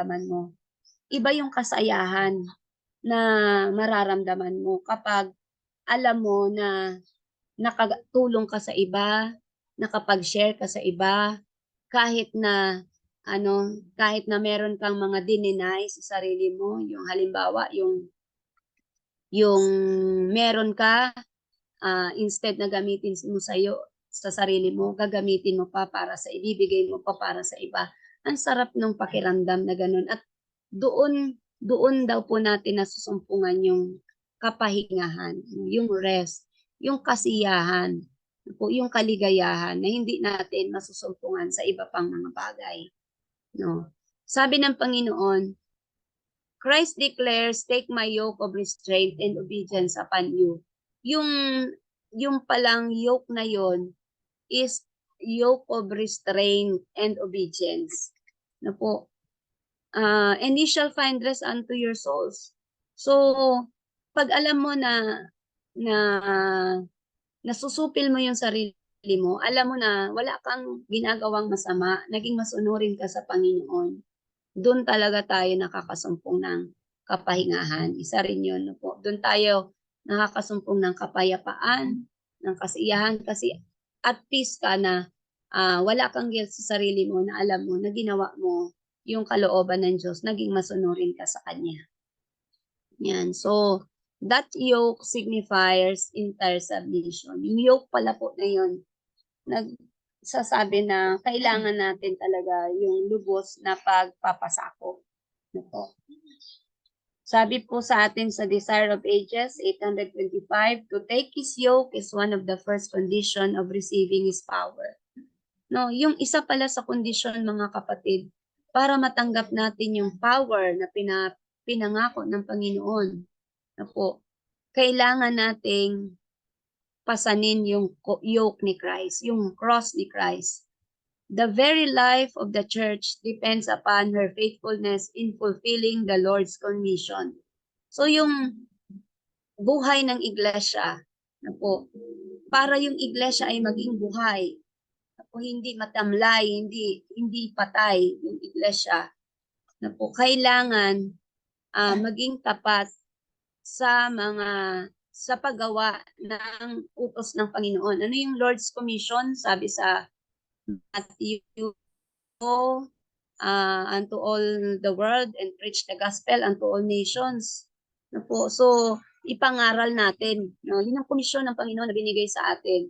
nararamdaman mo. Iba yung kasayahan na mararamdaman mo kapag alam mo na nakatulong ka sa iba, nakapag-share ka sa iba, kahit na kahit na meron kang mga dininay sa sarili mo, yung halimbawa, yung meron ka, instead na gamitin mo sa sarili mo, gagamitin mo pa para sa ibibigay mo pa para sa iba. Ang sarap ng pakiramdam na ganun. At doon daw po natin nasusumpungan yung kapahingahan, yung rest, yung kasiyahan, yung kaligayahan na hindi natin masusumpungan sa iba pang mga bagay. No? Sabi ng Panginoon, Christ declares, take my yoke of restraint and obedience upon you. Yung palang yoke na yon is yoke of restraint and obedience. Na po, and ye shall find rest unto your souls. So, pag alam mo na nasusupil mo yung sarili mo, alam mo na wala kang ginagawang masama, naging masunurin ka sa Panginoon, doon talaga tayo nakakasumpong ng kapahingahan. Isa rin yun. No po. Doon tayo nakakasumpong ng kapayapaan, ng kasiyahan, kasi at peace ka na wala kang guilt sa sarili mo na alam mo na ginawa mo yung kalooban ng Diyos, naging masunurin ka sa Kanya. Yan. So, that yoke signifies entire submission. Yung yoke pala po na yun, nagsasabi na kailangan natin talaga yung lubos na pagpapasako. Sabi po sa atin sa Desire of Ages 825, to take His yoke is one of the first condition of receiving His power. No, yung isa pala sa kondisyon, mga kapatid, para matanggap natin yung power na pinangako ng Panginoon. Na po, kailangan nating pasanin yung yoke ni Christ, yung cross ni Christ. The very life of the church depends upon her faithfulness in fulfilling the Lord's commission. So yung buhay ng iglesia, na po, para yung iglesia ay maging buhay, na po, hindi matamlay, hindi patay yung iglesia, na po, kailangan maging tapat sa paggawa ng utos ng Panginoon. Ano yung Lord's Commission? Sabi sa Matthew, unto all the world and preach the gospel unto all nations. No po? So, ipangaral natin. No? Yun ang komisyon ng Panginoon na binigay sa atin.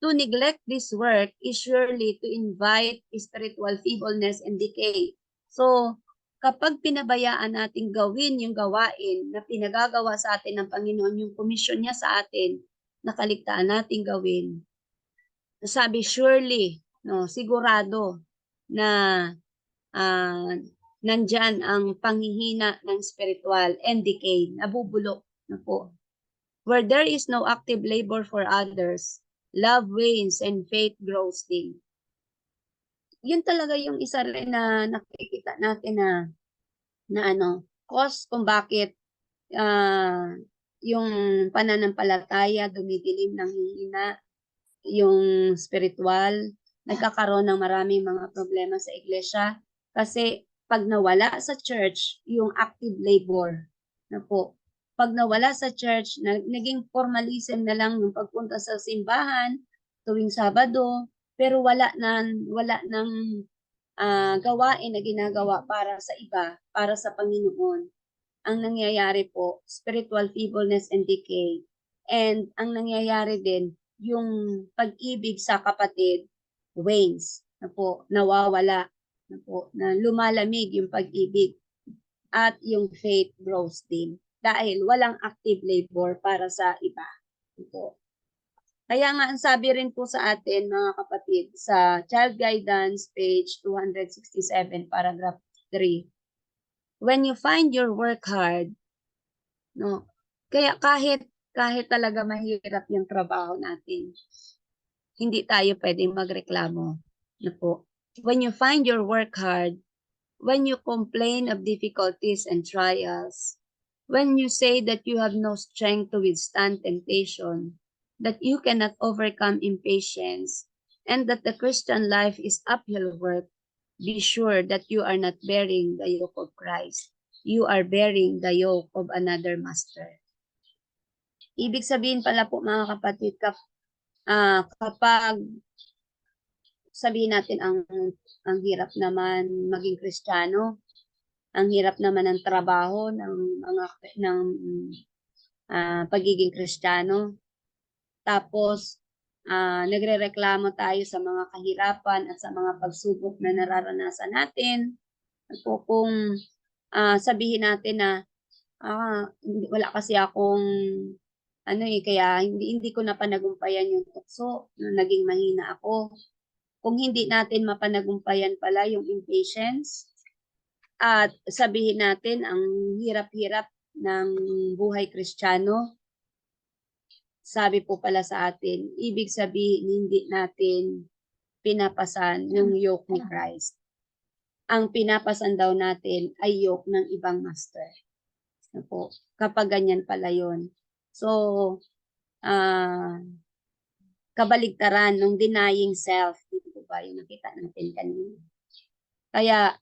To neglect this work is surely to invite spiritual feebleness and decay. So, kapag pinabayaan natin gawin yung gawain na pinagagawa sa atin ng Panginoon, yung komisyon niya sa atin, nakaligtaan natin gawin, sabi surely, no, sigurado na nandyan ang panghihina ng spiritual and decay, nabubulok na po. Where there is no active labor for others, love wanes and faith grows dim. Yun talaga yung isa rin na nakikita natin na cause kung bakit yung pananampalataya dumidilim, ng hihina, yung spiritual, nagkakaroon ng maraming mga problema sa iglesia kasi pag nawala sa church yung active labor, na po, pag nawala sa church, naging formalism na lang yung pagpunta sa simbahan tuwing Sabado, pero wala nang gawain na ginagawa para sa iba, para sa Panginoon. Ang nangyayari po, spiritual feebleness and decay. And ang nangyayari din, yung pag-ibig sa kapatid wanes, na po, nawawala, na po, na lumalamig yung pag-ibig, at yung faith grows dim dahil walang active labor para sa iba. Po. Kaya nga ang sabi rin po sa atin, mga kapatid, sa Child Guidance page 267 paragraph 3, when you find your work hard, no, kaya kahit talaga mahirap yung trabaho natin, hindi tayo pwedeng magreklamo, no po. When you find your work hard, when you complain of difficulties and trials, when you say that you have no strength to withstand temptation, that you cannot overcome impatience, and that the Christian life is uphill work, be sure that you are not bearing the yoke of Christ. You are bearing the yoke of another master. Ibig sabihin pala po mga kapatid, kapag sabihin natin ang hirap naman maging Kristiyano, ang hirap naman ng trabaho ng pagiging Kristiyano. Tapos nagrereklamo tayo sa mga kahirapan at sa mga pagsubok na nararanasan natin. Kung sabihin natin na wala kasi akong kaya hindi ko napanagumpayan yung tukso na naging mahina ako. Kung hindi natin mapanagumpayan pala yung impatience at sabihin natin ang hirap-hirap ng buhay Kristiyano, sabi po pala sa atin, ibig sabihin hindi natin pinapasan yung yoke ni Christ. Ang pinapasan daw natin ay yoke ng ibang master. Po, kapag ganyan pala yun. So, kabaligtaran ng denying self. Dito ba yung nakita natin kanina? Kaya,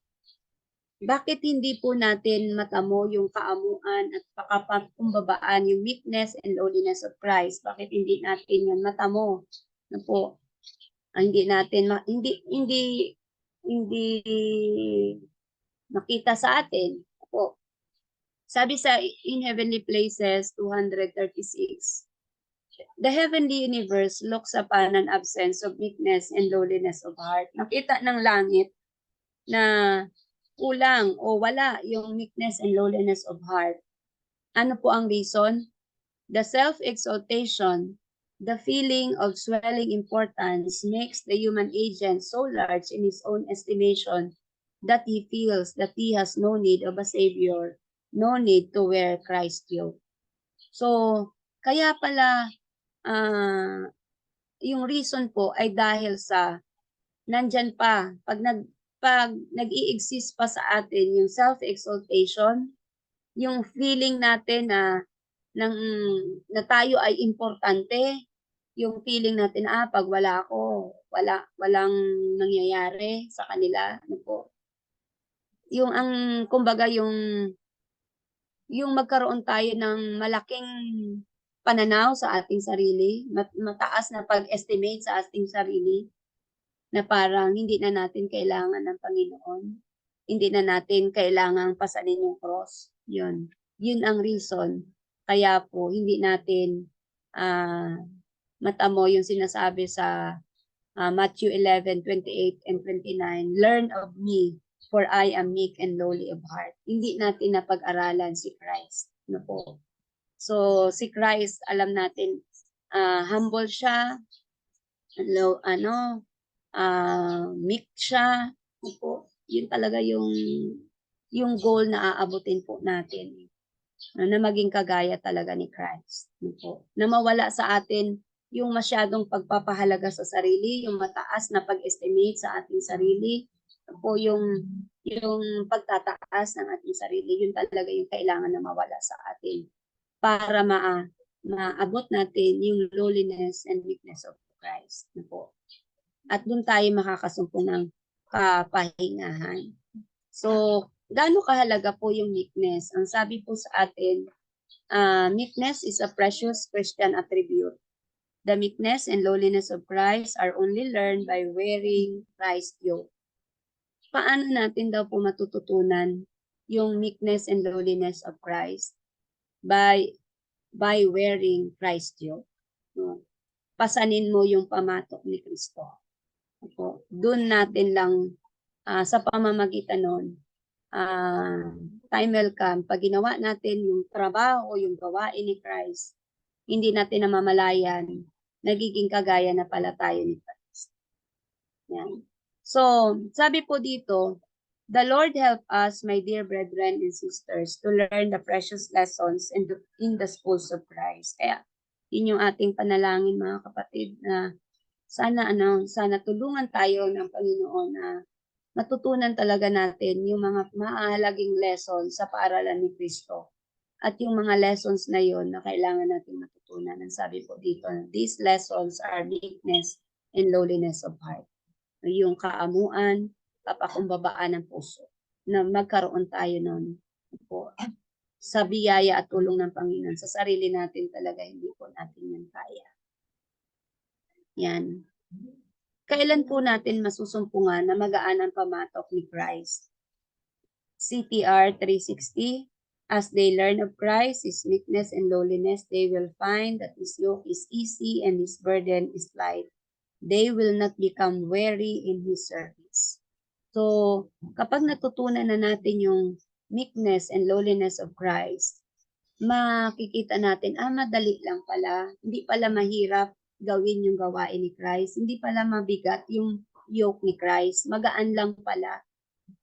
bakit hindi po natin matamo yung kaamuan at pakapagkumbabaan, yung meekness and lowliness of Christ? Bakit hindi natin yan matamo? Po, hindi natin, hindi makita sa atin. Po, sabi sa In Heavenly Places 236, the heavenly universe looks upon an absence of meekness and lowliness of heart. Nakita ng langit na kulang o wala yung meekness and lowliness of heart. Ano po ang reason? The self-exaltation, the feeling of swelling importance makes the human agent so large in his own estimation that he feels that he has no need of a savior, no need to wear Christ's yoke. So, kaya pala yung reason po ay dahil sa nandyan pa, pag nag-i-exist pa sa atin yung self-exaltation, yung feeling natin na tayo ay importante, yung feeling natin, pag wala ako, walang nangyayari sa kanila. Ano po? Kumbaga yung magkaroon tayo ng malaking pananaw sa ating sarili, mataas na pag-estimate sa ating sarili, na parang hindi na natin kailangan ng Panginoon. Hindi na natin kailangang pasanin yung cross. Yun ang reason. Kaya po, hindi natin matamo yung sinasabi sa Matthew 11:28 and 29, learn of me, for I am meek and lowly of heart. Hindi natin napag-aralan si Christ. Ano po? So, si Christ, alam natin, humble siya, meek siya. Ano po? Yun talaga yung goal na aabutin po natin. Na maging kagaya talaga ni Christ. Ano po? Na mawala sa atin yung masyadong pagpapahalaga sa sarili, yung mataas na pag-estimate sa ating sarili, po yung pagtataas ng ating sarili, yun talaga yung kailangan na mawala sa atin para maabot natin yung lowliness and weakness of Christ. Po. At doon tayo makakasumpong ng kapahingahan. So, gaano kahalaga po yung meekness? Ang sabi po sa atin, meekness is a precious Christian attribute. The meekness and lowliness of Christ are only learned by wearing Christ's yoke. Paano natin daw po matututunan yung meekness and lowliness of Christ? By wearing Christ's yoke. No? Pasanin mo yung pamatok ni Kristo. Doon natin lang, sa pamamagitan nun, time will come, pag ginawa natin yung trabaho, yung gawain ni Christ, hindi natin namamalayan, nagiging kagaya na pala tayo ni Christ. Yan. So, sabi po dito, the Lord help us, my dear brethren and sisters, to learn the precious lessons in the schools of Christ. Kaya, yun yung ating panalangin mga kapatid, na sana tulungan tayo ng Panginoon na matutunan talaga natin yung mga mahalagang lessons sa paaralan ni Kristo. At yung mga lessons na yon na kailangan natin matutunan. Ang sabi po dito, these lessons are meekness and lowliness of heart. Yung kaamuan, kapakumbabaan ng puso na magkaroon tayo nun po sa biyaya at tulong ng Panginoon. Sa sarili natin talaga, hindi po natin yan kaya. Yan. Kailan po natin masusumpungan na magaan ang pamatok ni Christ? CTR 360, as they learn of Christ, His meekness and lowliness, they will find that His yoke is easy and His burden is light. They will not become weary in His service. So, kapag natutunan na natin yung meekness and lowliness of Christ, makikita natin, madali lang pala. Hindi pala mahirap gawin yung gawain ni Christ. Hindi pala mabigat yung yoke ni Christ. Magaan lang pala.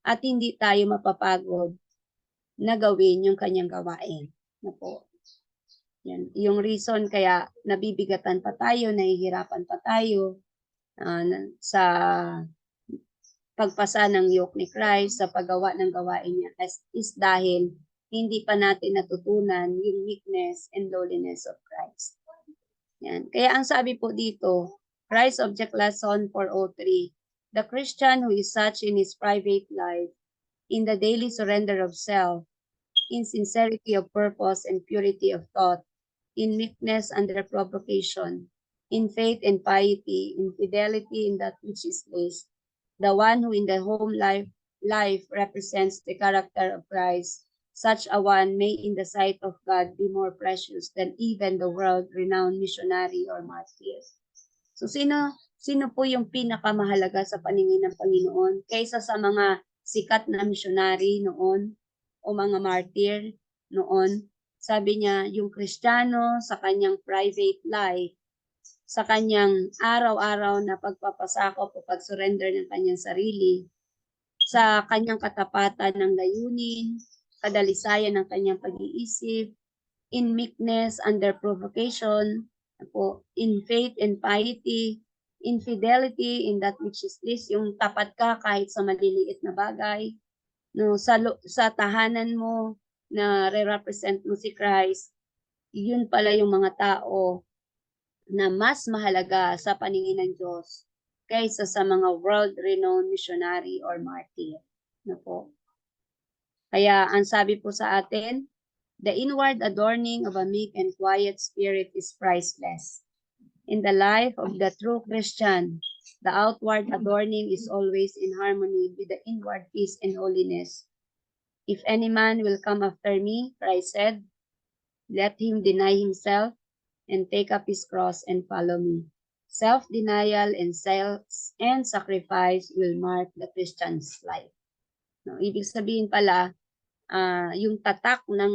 At hindi tayo mapapagod na gawin yung kanyang gawain. Na po. Yan. Yung reason kaya nabibigatan pa tayo, nahihirapan pa tayo sa pagpasa ng yoke ni Christ, sa paggawa ng gawain niya is dahil hindi pa natin natutunan yung meekness and lowliness of Christ. Yan. Kaya ang sabi po dito, Christ Object Lesson 403, the Christian who is such in his private life, in the daily surrender of self, in sincerity of purpose and purity of thought, in meekness under provocation, in faith and piety, in fidelity in that which is least, the one who in the home life represents the character of Christ, such a one may in the sight of God be more precious than even the world-renowned missionary or martyr. So sino po yung pinakamahalaga sa paningin ng Panginoon kaysa sa mga sikat na missionary noon o mga martyr noon? Sabi niya, yung Kristiyano sa kanyang private life, sa kanyang araw-araw na pagpapasakop o pag-surrender ng kanyang sarili, sa kanyang katapatan ng layunin, kadalisayan ng kanyang pag-iisip, in meekness under provocation, in faith and piety, in fidelity in that which is least, yung tapat ka kahit sa maliliit na bagay, no, sa tahanan mo na re-represent mo si Christ, yun pala yung mga tao na mas mahalaga sa paningin ng Diyos kaysa sa mga world-renowned missionary or martyr. No po. Kaya ang sabi po sa atin, the inward adorning of a meek and quiet spirit is priceless. In the life of the true Christian, the outward adorning is always in harmony with the inward peace and holiness. If any man will come after me, Christ said, let him deny himself and take up his cross and follow me. Self-denial and sacrifice will mark the Christian's life. No, ibig sabihin pala, yung tatak ng,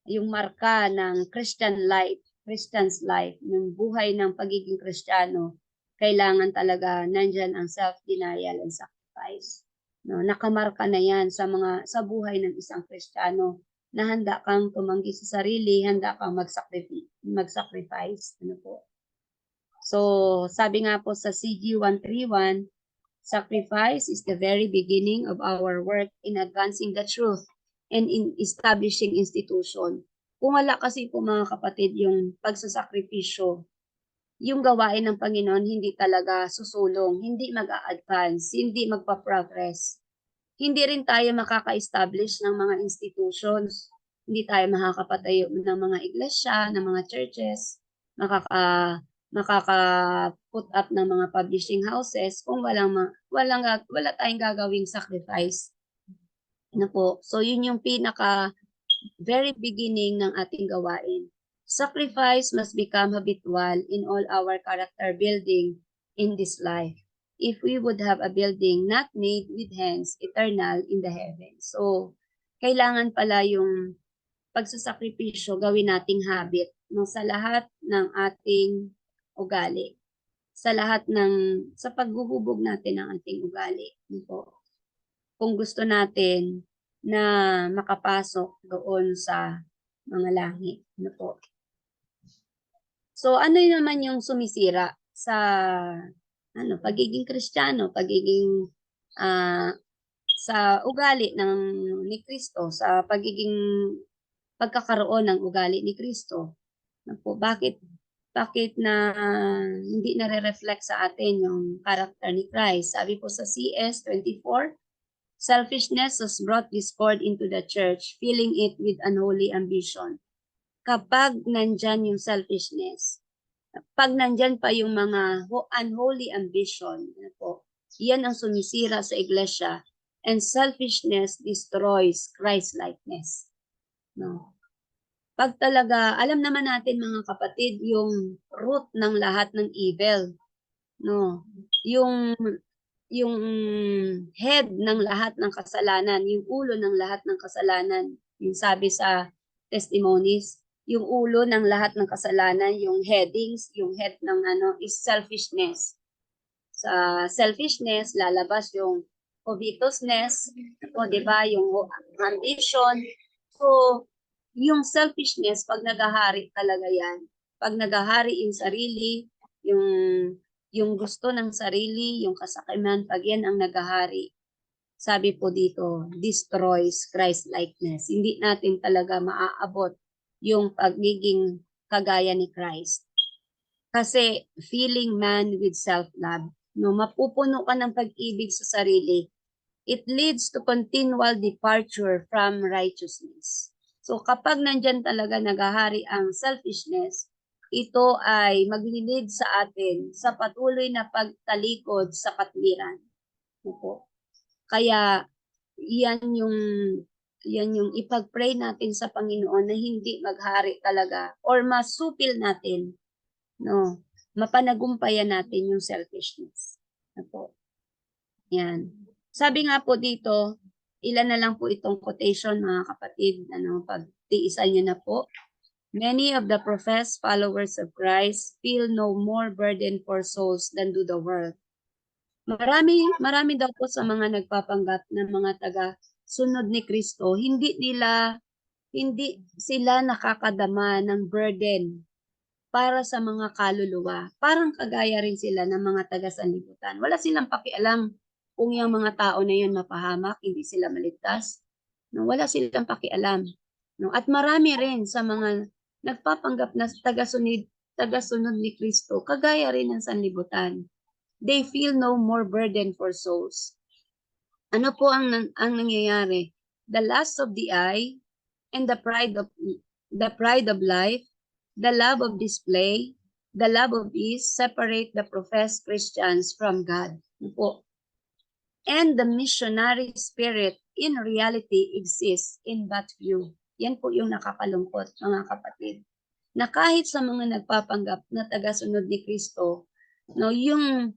yung marka ng Christian's life, yung buhay ng pagiging Kristiyano, kailangan talaga nandyan ang self-denial and sacrifice. No, nakamarka na yan sa buhay ng isang Kristiyano na handa kang tumanggi sa sarili, handa kang mag-sacrifice. Ano po? So, sabi nga po sa CG 131, sacrifice is the very beginning of our work in advancing the truth and in establishing institution. Kung wala kasi po mga kapatid yung pagsasakripisyo, yung gawain ng Panginoon hindi talaga susulong, hindi mag-a-advance, hindi magpa-progress. Hindi rin tayo makaka-establish ng mga institutions, hindi tayo makakapatayo ng mga iglesia, ng mga churches, makaka-put up ng mga publishing houses kung wala tayong gagawing sacrifice. Ano po? So yun yung very beginning ng ating gawain. Sacrifice must become habitual in all our character building in this life. If we would have a building not made with hands, eternal in the heavens. So, kailangan pala yung pagsasakripisyo gawin nating habit sa lahat ng ating ugali. Sa paghuhubog natin ng ating ugali. Kung gusto natin na makapasok doon sa mga langit. So, ano naman yung sumisira sa pagiging Kristiyano, pagiging sa ugali ni Kristo, sa pagkakaroon ng ugali ni Kristo? Bakit bakit na hindi nare-reflect sa atin yung character ni Christ. Sabi po sa CS 24, selfishness has brought discord into the church, filling it with unholy ambition. Kapag nandyan yung selfishness, pag nandyan pa yung mga unholy ambition, po, yan ang sumisira sa iglesia, and selfishness destroys Christ-likeness. No? Pag talaga, alam naman natin mga kapatid, yung root ng lahat ng evil, no? Yung head ng lahat ng kasalanan, yung ulo ng lahat ng kasalanan, yung sabi sa testimonies, yung ulo ng lahat ng kasalanan, yung headings, yung head ng is selfishness. Sa selfishness, lalabas yung covetousness, o di ba, yung ambition. So, yung selfishness, pag nagahari talaga yan, pag nagahari yung sarili, yung yung gusto ng sarili, yung kasakiman, pag yan ang nagahari, sabi po dito, destroys Christ-likeness. Hindi natin talaga maaabot yung pagiging kagaya ni Christ. Kasi filling man with self-love, no, mapupuno ka ng pag-ibig sa sarili, it leads to continual departure from righteousness. So kapag nandyan talaga nagahari ang selfishness, ito ay maglilid sa atin sa patuloy na pagtalikod sa katwiran. Opo. Kaya yan yung ipag-pray natin sa Panginoon na hindi maghari talaga or masupil natin, no, mapanagumpayan natin yung selfishness. Opo. Yan. Sabi nga po dito, ilan na lang po itong quotation mga kapatid, pagtiisan niyo na po. Many of the professed followers of Christ feel no more burden for souls than do the world. Marami daw po sa mga nagpapanggap ng mga taga-sunod ni Kristo, hindi sila nakakadama ng burden para sa mga kaluluwa. Parang kagaya rin sila ng mga taga-sanlibutan. Wala silang pakialam kung yung mga tao na yun mapahamak, hindi sila maligtas. No, wala silang pakialam. No, at marami rin sa mga nagpapanggap na taga-sunod ni Kristo, kagaya rin ng sanlibutan. They feel no more burden for souls. Ano po ang nangyayari? The lust of the eye and the pride of life, the love of display, the love of ease separate the professed Christians from God. Ano po? And the missionary spirit in reality exists in but few. Yan po yung nakakalungkot, mga kapatid. Na kahit sa mga nagpapanggap na tagasunod ni Kristo, no, yung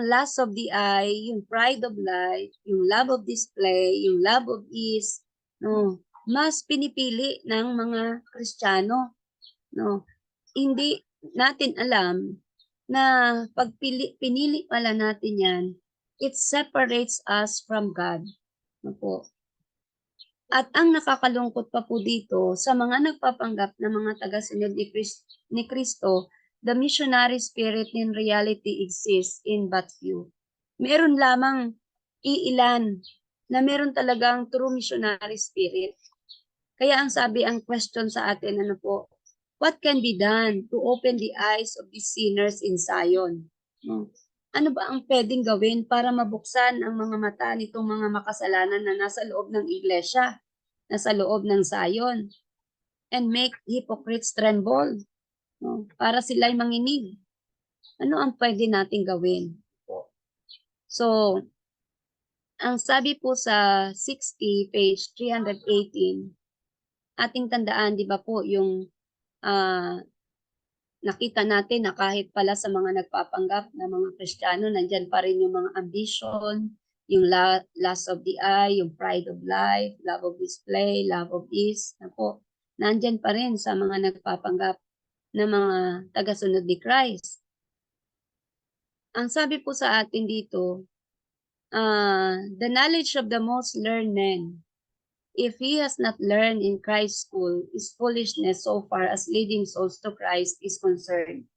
lust of the eye, yung pride of life, yung love of display, yung love of ease, no, mas pinipili ng mga Kristiyano, no. Hindi natin alam na pag pinili pala natin yan, it separates us from God. No po. At ang nakakalungkot pa po dito, sa mga nagpapanggap na mga tagasunod ni Kristo, the missionary spirit in reality exists in but few. Meron lamang iilan na meron talagang true missionary spirit. Kaya ang question sa atin, what can be done to open the eyes of these sinners in Zion? No? Ano ba ang pwedeng gawin para mabuksan ang mga mata nitong mga makasalanan na nasa loob ng iglesia, nasa loob ng Zion, and make hypocrites tremble, no? Para sila'y manginig. Ano ang pwede nating gawin? So, ang sabi po sa 60, page 318, ating tandaan, di ba po, yung nakita natin na kahit pala sa mga nagpapanggap na mga Kristiyano, nandyan pa rin yung mga ambition, yung lust of the eye, yung pride of life, love of display, love of ease, nandyan pa rin sa mga nagpapanggap na mga tagasunod ni Christ. Ang sabi po sa atin dito, the knowledge of the most learned man, if he has not learned in Christ's school, is foolishness so far as leading souls to Christ is concerned.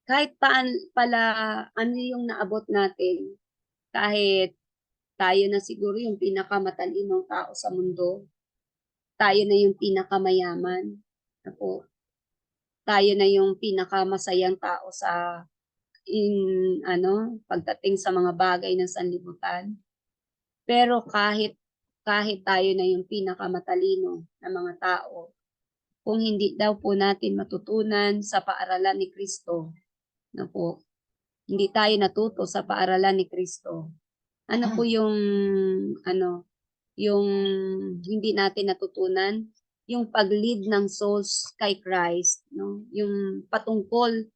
Kahit pala ano yung naabot natin, kahit tayo na siguro yung pinakamatalinong tao sa mundo, tayo na yung pinakamayaman, tayo na yung pinakamasayang tao sa pagdating sa mga bagay ng sanlibutan. Pero kahit tayo na yung pinakamatalino na mga tao, kung hindi daw po natin matutunan sa paaralan ni Kristo, na po, hindi tayo natuto sa paaralan ni Kristo. Ano po yung yung hindi natin natutunan? Yung pag-lead ng souls kay Christ, no? Yung patungkol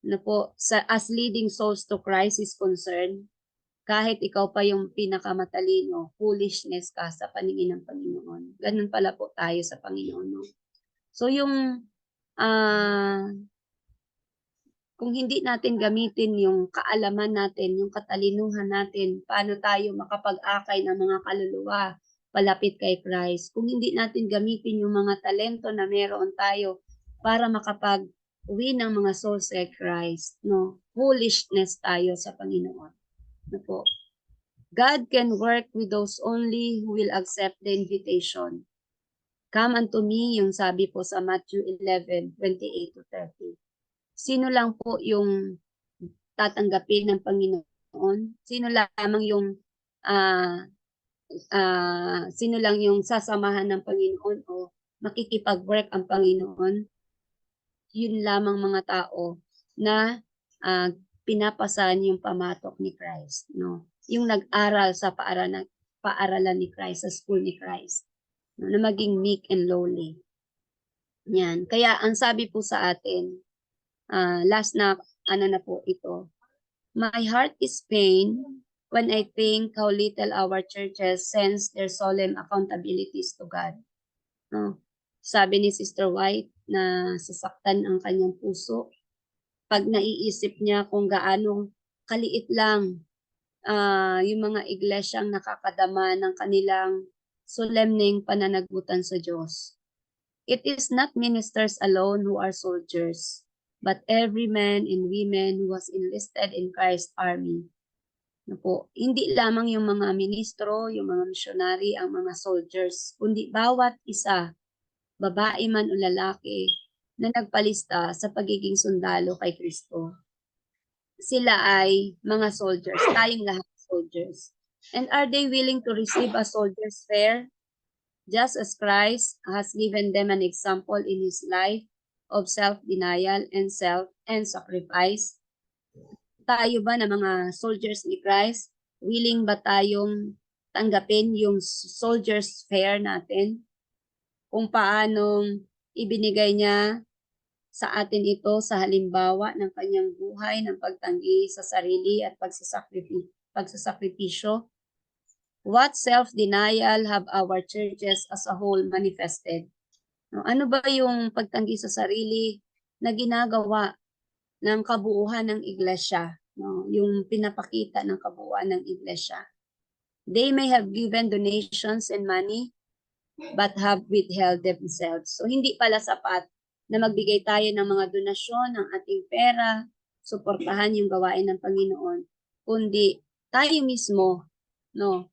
na po sa as leading souls to Christ is concerned, kahit ikaw pa yung pinakamatalino, foolishness ka sa paningin ng Panginoon. Ganun pala po tayo sa Panginoon, no? So yung kung hindi natin gamitin yung kaalaman natin, yung katalinuhan natin, paano tayo makapag-akay ng mga kaluluwa palapit kay Christ. Kung hindi natin gamitin yung mga talento na meron tayo para makapag-win ng mga souls kay Christ, no? Foolishness tayo sa Panginoon. No po. God can work with those only who will accept the invitation. Come unto me, yung sabi po sa Matthew 11:28-30. Sino lang po yung tatanggapin ng Panginoon? Sino lamang yung sino lang yung sasamahan ng Panginoon o makikipag-work ang Panginoon? Yun lamang mga tao na pinapasan yung pamatok ni Christ, no? Yung nag-aral sa paaralan ni Christ, sa school ni Christ, no? Na maging meek and lowly. Yan. Kaya ang sabi po sa atin, last na na po ito. My heart is pain when I think how little our churches sense their solemn accountabilities to God. No? Sabi ni Sister White na sasaktan ang kanyang puso pag naiisip niya kung gaano kaliit lang yung mga iglesyang nakakadama ng kanilang solemneng pananagutan sa Diyos. It is not ministers alone who are soldiers, but every man and women who was enlisted in Christ's army. No po, hindi lamang yung mga ministro, yung mga missionary, ang mga soldiers, kundi bawat isa, babae man o lalaki, na nagpalista sa pagiging sundalo kay Kristo. Sila ay mga soldiers, tayong lahat soldiers. And are they willing to receive a soldier's fare? Just as Christ has given them an example in his life of self-denial and sacrifice. Tayo ba na mga soldiers ni Christ, willing ba tayong tanggapin yung soldier's fare natin? Kung paanong ibinigay niya sa atin ito sa halimbawa ng kanyang buhay ng pagtanggi sa sarili at pagsasakripisyo. What self-denial have our churches as a whole manifested? No, ano ba yung pagtanggi sa sarili na ginagawa ng kabuuan ng iglesia? No, yung pinapakita ng kabuuan ng iglesia. They may have given donations and money, but have withheld themselves. So hindi pala sapat na magbigay tayo ng mga donasyon ng ating pera, suportahan yung gawain ng Panginoon, kundi tayo mismo, no,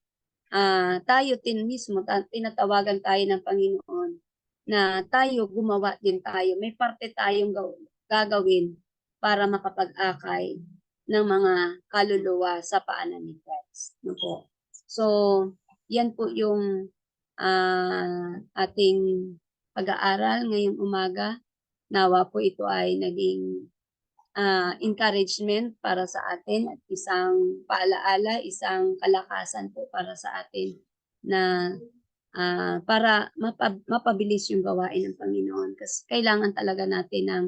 tayo mismo, tinatawagan tayo ng Panginoon na tayo gumawa din tayo. May parte tayong gagawin para makapag-akay ng mga kaluluwa sa paanan ni Christ. No po. So, yan po yung ating pag-aaral ngayong umaga. Nawa po ito ay naging encouragement para sa atin at isang paalaala, isang kalakasan po para sa atin na para mapabilis yung gawain ng Panginoon. Kasi kailangan talaga natin ng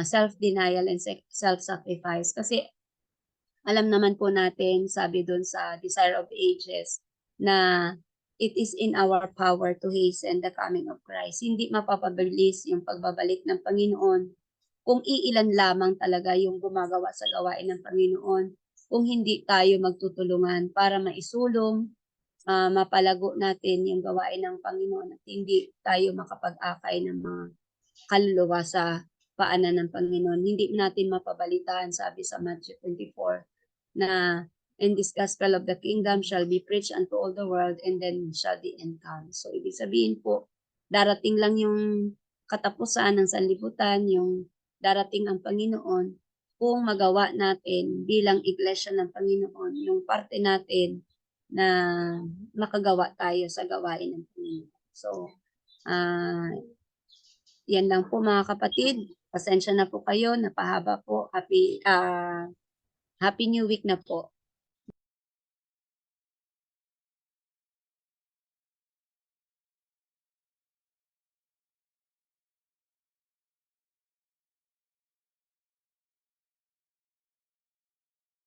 self-denial and self-sacrifice. Kasi alam naman po natin, sabi doon sa Desire of Ages, na it is in our power to hasten the coming of Christ. Hindi mapapabilis yung pagbabalik ng Panginoon kung iilan lamang talaga yung gumagawa sa gawain ng Panginoon, kung hindi tayo magtutulungan para maisulong, mapalago natin yung gawain ng Panginoon at hindi tayo makapag-akay ng mga kaluluwa sa paanan ng Panginoon. Hindi natin mapabalitaan, sabi sa Matthew 24, na and this gospel of the kingdom shall be preached unto all the world and then shall the end come. So ibig sabihin po, darating lang yung katapusan ng sanlibutan, yung darating ang Panginoon, kung magawa natin bilang iglesia ng Panginoon yung parte natin na makagawa tayo sa gawain ng Panginoon. So, yan lang po mga kapatid. Pasensya na po kayo, napahaba po. Happy New Week na po.